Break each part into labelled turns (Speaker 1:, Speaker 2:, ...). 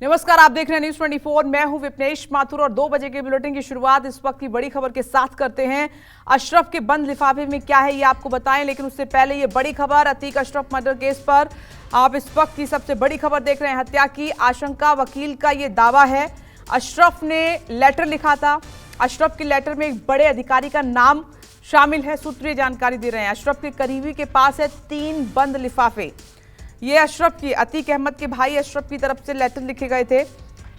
Speaker 1: नमस्कार, आप देख रहे हैं न्यूज 24। मैं हूं विपनेश माथुर और 2 बजे के बुलेटिन की शुरुआत इस वक्त की बड़ी खबर के साथ करते हैं। अशरफ के बंद लिफाफे में क्या है ये आपको बताएं, लेकिन उससे पहले ये बड़ी खबर अतीक अशरफ मर्डर केस पर आप इस वक्त की सबसे बड़ी खबर देख रहे हैं। हत्या की आशंका, वकील का ये दावा है। अशरफ ने लेटर लिखा था। अशरफ के लेटर में एक बड़े अधिकारी का नाम शामिल है। सूत्र ये जानकारी दे रहे हैं। अशरफ के करीबी के पास है 3 बंद लिफाफे। ये अशरफ की, अतीक अहमद के भाई अशरफ की तरफ से लेटर लिखे गए थे।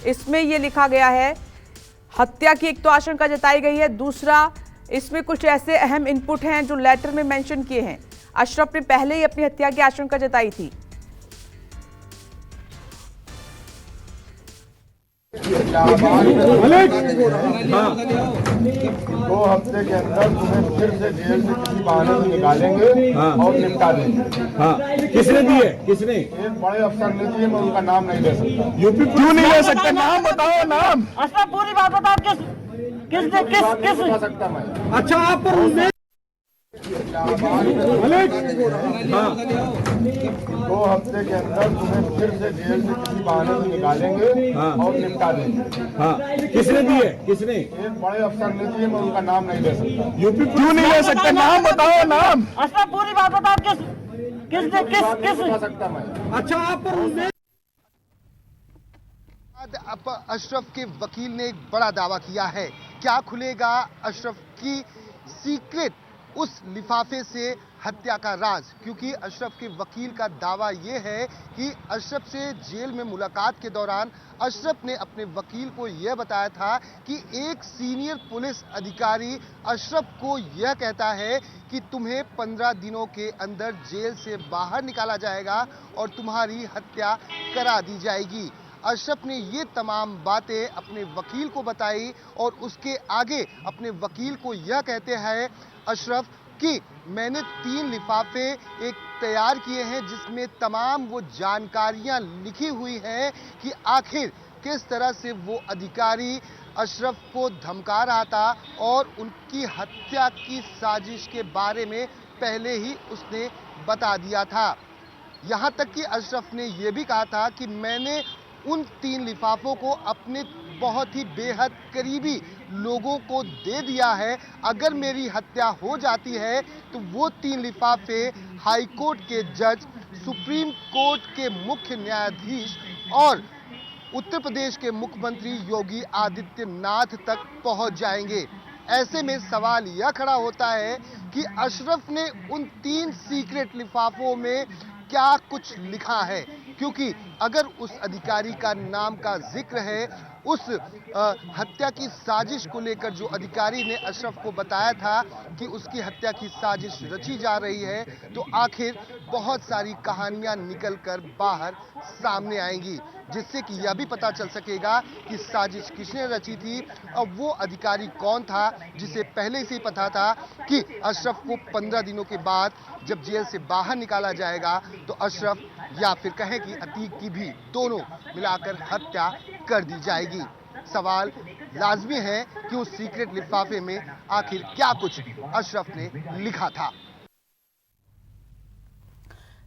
Speaker 1: इसमें ये लिखा गया है, हत्या की एक तो आशंका जताई गई है, दूसरा इसमें कुछ ऐसे अहम इनपुट हैं जो लेटर में मेंशन किए हैं। अशरफ ने पहले ही अपनी हत्या की आशंका जताई थी।
Speaker 2: हाँ। 2 हफ्ते के अंदर तुम्हें फिर से जेल से किसी बहाने से निकालेंगे और निपटा देंगे।
Speaker 3: हाँ। किसने दिए? किसने?
Speaker 2: एक बड़े अफसर ने दिए, मैं उनका नाम नहीं ले सकता।
Speaker 3: यूपी क्यों नहीं ले सकते? नाम बताओ, नाम।
Speaker 4: अच्छा पूरी बात बताओ, किस
Speaker 2: बता सकता मैं।
Speaker 3: अच्छा, आप पर
Speaker 2: हाँ। 2 हफ्ते के अंदर तुम्हें फिर से जेल से किसी बहाने से निकालेंगे और निपटा देंगे।
Speaker 3: हाँ। किसने दिए? किसने?
Speaker 2: एक बड़े अफसर ने दिए, मैं उनका नाम नहीं ले सकता।
Speaker 3: यूपी क्यों नहीं ले सकते? नाम बताओ, नाम।
Speaker 4: अच्छा पूरी बात बताओ, किस
Speaker 2: बता सकता मैं।
Speaker 3: अच्छा, आप पर
Speaker 5: अशरफ के वकील ने एक बड़ा दावा किया है। क्या खुलेगा अशरफ की सीक्रेट उस लिफाफे से हत्या का राज? क्योंकि अशरफ के वकील का दावा यह है कि अशरफ से जेल में मुलाकात के दौरान अशरफ ने अपने वकील को यह बताया था कि एक सीनियर पुलिस अधिकारी अशरफ को यह कहता है कि तुम्हें 15 दिनों के अंदर जेल से बाहर निकाला जाएगा और तुम्हारी हत्या करा दी जाएगी। अशरफ ने ये तमाम बातें अपने वकील को बताई और उसके आगे अपने वकील को यह कहते हैं अशरफ कि मैंने 3 लिफाफे एक तैयार किए हैं जिसमें तमाम वो जानकारियां लिखी हुई हैं कि आखिर किस तरह से वो अधिकारी अशरफ को धमका रहा था और उनकी हत्या की साजिश के बारे में पहले ही उसने बता दिया था। यहाँ तक कि अशरफ ने यह भी कहा था कि मैंने उन 3 लिफाफों को अपने बहुत ही बेहद करीबी लोगों को दे दिया है। अगर मेरी हत्या हो जाती है तो वो 3 लिफाफे हाई कोर्ट के जज, सुप्रीम कोर्ट के मुख्य न्यायाधीश और उत्तर प्रदेश के मुख्यमंत्री योगी आदित्यनाथ तक पहुंच जाएंगे। ऐसे में सवाल यह खड़ा होता है कि अशरफ ने उन 3 सीक्रेट लिफाफों में क्या कुछ लिखा है, क्योंकि अगर उस अधिकारी का नाम का जिक्र है, उस हत्या की साजिश को लेकर जो अधिकारी ने अशरफ को बताया था कि उसकी हत्या की साजिश रची जा रही है, तो आखिर बहुत सारी कहानियां निकलकर बाहर सामने आएंगी, जिससे कि यह भी पता चल सकेगा कि साजिश किसने रची थी और वो अधिकारी कौन था जिसे पहले से ही पता था कि अशरफ को 15 दिनों के बाद जब जेल से बाहर निकाला जाएगा तो अशरफ या फिर कहें कि अतीक की भी दोनों मिलाकर हत्या कर दी जाएगी। सवाल लाजमी है कि उस सीक्रेट लिफाफे में आखिर क्या कुछ अशरफ ने लिखा था।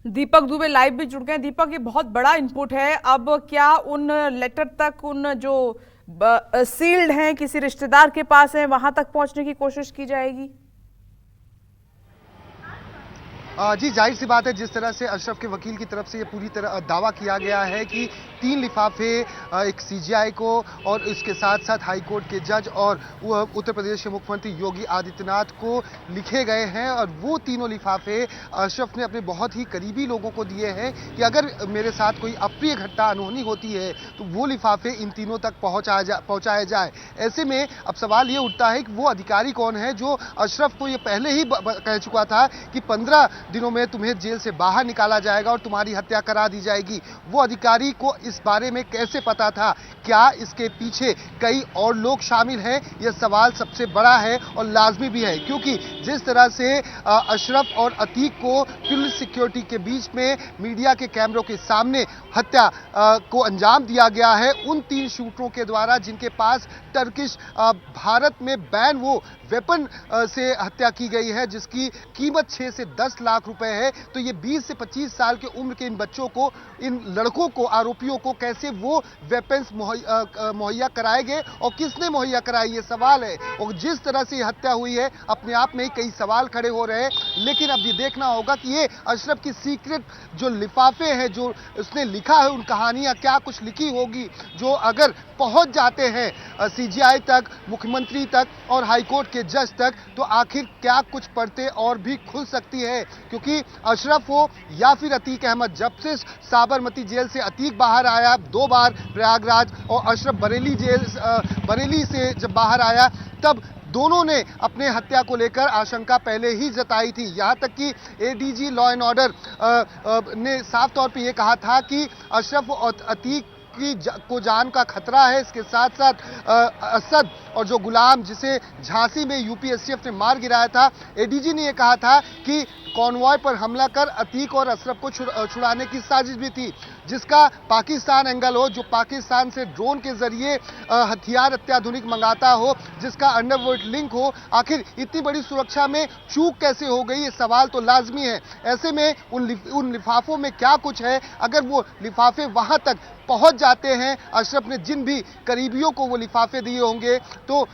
Speaker 1: दीपक दुबे लाइव भी जुड़ गए। दीपक, ये बहुत बड़ा इनपुट है। अब क्या उन लेटर तक, उन जो सील्ड हैं, किसी रिश्तेदार के पास है, वहां तक पहुंचने की कोशिश की जाएगी?
Speaker 5: जी, जाहिर सी बात है, जिस तरह से अशरफ के वकील की तरफ से ये पूरी तरह दावा किया गया है कि 3 लिफाफे एक सीजीआई को और इसके साथ साथ हाई कोर्ट के जज और उत्तर प्रदेश के मुख्यमंत्री योगी आदित्यनाथ को लिखे गए हैं और वो तीनों लिफाफे अशरफ ने अपने बहुत ही करीबी लोगों को दिए हैं कि अगर मेरे साथ कोई अप्रिय घटना अनहोनी होती है तो वो लिफाफे इन तीनों तक पहुंचाया जाए। ऐसे में अब सवाल ये उठता है कि वो अधिकारी कौन है जो अशरफ को ये पहले ही कह चुका था कि 15 दिनों में तुम्हें जेल से बाहर निकाला जाएगा और तुम्हारी हत्या करा दी जाएगी। वो अधिकारी को इस बारे में कैसे पता था? क्या इसके पीछे कई और लोग शामिल हैं? यह सवाल सबसे बड़ा है और लाजमी भी है, क्योंकि जिस तरह से अशरफ और अतीक को पुलिस सिक्योरिटी के बीच में मीडिया के कैमरों के सामने हत्या को अंजाम दिया गया है, उन 3 शूटरों के द्वारा जिनके पास टर्किश भारत में बैन वो वेपन से हत्या की गई है जिसकी कीमत 6 से 10 लाख लाख रुपए है, तो ये 20 से 25 साल के उम्र के इन बच्चों को, इन लड़कों को, आरोपियों को कैसे वो वेपन्स मुहैया कराएंगे और किसने मुहैया कराई, ये सवाल है। और जिस तरह से ये हत्या हुई है, अपने आप में ही कई सवाल खड़े हो रहे हैं। लेकिन अब ये देखना होगा कि ये अशरफ की सीक्रेट जो लिफाफे हैं, जो उसने लिखा है, उन कहानियां क्या कुछ लिखी होगी, जो अगर पहुंच जाते हैं सीजीआई तक, मुख्यमंत्री तक और हाईकोर्ट के जज तक, तो आखिर क्या कुछ परतें और भी खुल सकती है। क्योंकि अशरफ हो या फिर अतीक अहमद, जब से साबरमती जेल से अतीक बाहर आया 2 बार प्रयागराज, और अशरफ बरेली से जब बाहर आया, तब दोनों ने अपने हत्या को लेकर आशंका पहले ही जताई थी। यहां तक कि एडीजी लॉ एंड ऑर्डर ने साफ तौर पे ये कहा था कि अशरफ और अतीक को जान का खतरा है। इसके साथ साथ असद और जो गुलाम, जिसे झांसी में यूपीएससीएफ ने मार गिराया था, एडीजी ने यह कहा था कि कॉन्वॉय पर हमला कर अतीक और अशरफ को छुड़ाने की साजिश भी थी, जिसका पाकिस्तान एंगल हो, जो पाकिस्तान से ड्रोन के जरिए हथियार अत्याधुनिक मंगाता हो, जिसका अंडरवर्ल्ड लिंक हो। आखिर इतनी बड़ी सुरक्षा में चूक कैसे हो गई, ये सवाल तो लाजमी है। ऐसे में उन लिफाफों में क्या कुछ है, अगर वो लिफाफे वहां तक पहुंच जाते हैं, अशरफ ने जिन भी करीबियों को वो लिफाफे दिए होंगे, तो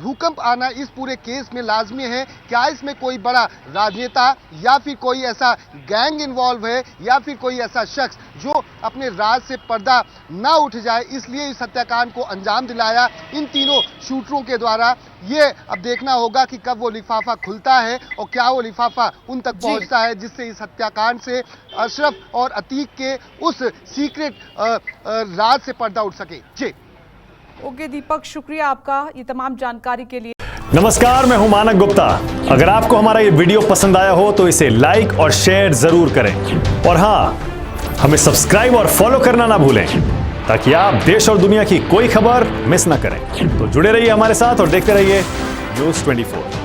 Speaker 5: भूकंप आना इस पूरे केस में लाजमी है। क्या इसमें कोई बड़ा राजनेता या फिर कोई ऐसा गैंग इन्वॉल्व है, या फिर कोई ऐसा शख्स जो अपने राज से पर्दा ना उठ जाए, इसलिए इस हत्याकांड को अंजाम दिलाया इन तीनों शूटरों के द्वारा। ये अब देखना होगा कि कब वो लिफाफा खुलता है और क्या वो लिफाफा उन तक पहुंचता है, जिससे इस हत्याकांड से अशरफ और अतीक के उस सीक्रेट राज से पर्दा उठ सके। जी
Speaker 1: ओके दीपक, शुक्रिया आपका ये तमाम जानकारी के लिए।
Speaker 6: नमस्कार, मैं हूं मानक गुप्ता। अगर आपको हमारा ये वीडियो पसंद आया हो तो इसे लाइक और शेयर जरूर करें, और हां, हमें सब्सक्राइब और फॉलो करना ना भूलें, ताकि आप देश और दुनिया की कोई खबर मिस ना करें। तो जुड़े रहिए हमारे साथ और देखते रहिए News 24।